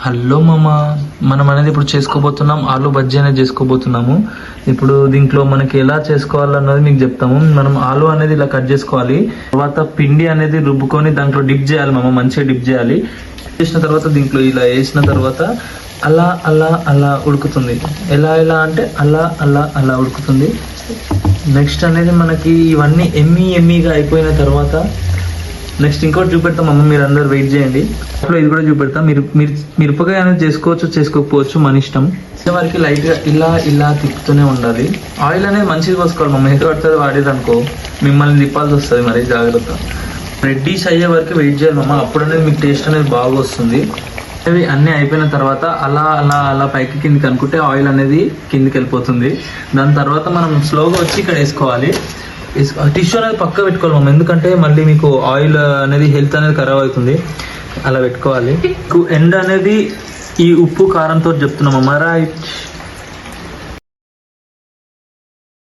Hello మామ, మనం అనేది ఇప్పుడు చేసుకోబోతున్నాం ఆలు బజ్జీ అనేది చేసుకోబోతున్నాము. ఇప్పుడు దీంట్లో మనకి ఎలా చేసుకోవాలన్నది మీకు చెప్తాము. మనం ఆలు అనేది ఇలా కట్ చేసుకోవాలి. తర్వాత పిండి అనేది రుబ్బుకొని దాంట్లో డిప్ చేయాలి మామ, మంచిగా డిప్ చేయాలి. చేసిన తర్వాత దీంట్లో ఇలా వేసిన తర్వాత అలా అలా అలా ఉడుకుతుంది. ఎలా ఎలా అంటే అలా అలా అలా ఉడుకుతుంది. నెక్స్ట్ అనేది మనకి ఇవన్నీ ఎమ్మీగా అయిపోయిన తర్వాత నెక్స్ట్ ఇంకోటి చూపెడతాం అమ్మ, మీరు అందరు వెయిట్ చేయండి. అప్పుడు ఇది కూడా చూపెడతాం. మీరు మిరపకాయ అనేది చేసుకోవచ్చు, చేసుకోకపోవచ్చు, మన ఇష్టం. వారికి లైట్గా ఇలా ఇలా తిప్పుతూనే ఉండాలి. ఆయిల్ అనేది మంచిగా పోసుకోవాలి మమ్మీ, ఏదో పడుతుంది వాడేది అనుకో మిమ్మల్ని తిప్పాల్సి వస్తుంది, మరి జాగ్రత్త. రెడ్డిష్ అయ్యే వరకు వెయిట్ చేయాలి మమ్మ, అప్పుడు అనేది మీకు టేస్ట్ అనేది బాగా వస్తుంది. అవి అన్నీ అయిపోయిన తర్వాత అలా అలా అలా పైకి కిందికి అనుకుంటే ఆయిల్ అనేది కిందికి వెళ్ళిపోతుంది. దాని తర్వాత మనం స్లోగా వచ్చి ఇక్కడ వేసుకోవాలి. టిష్యూ అనేది పక్క పెట్టుకోవాలి మమ్మ, ఎందుకంటే మళ్ళీ మీకు ఆయిల్ అనేది హెల్త్ అనేది ఖరాబ్ అవుతుంది. అలా పెట్టుకోవాలి. ఎండ్ అనేది ఈ ఉప్పు కారంతో చెప్తున్నామమ్మ, రైట్.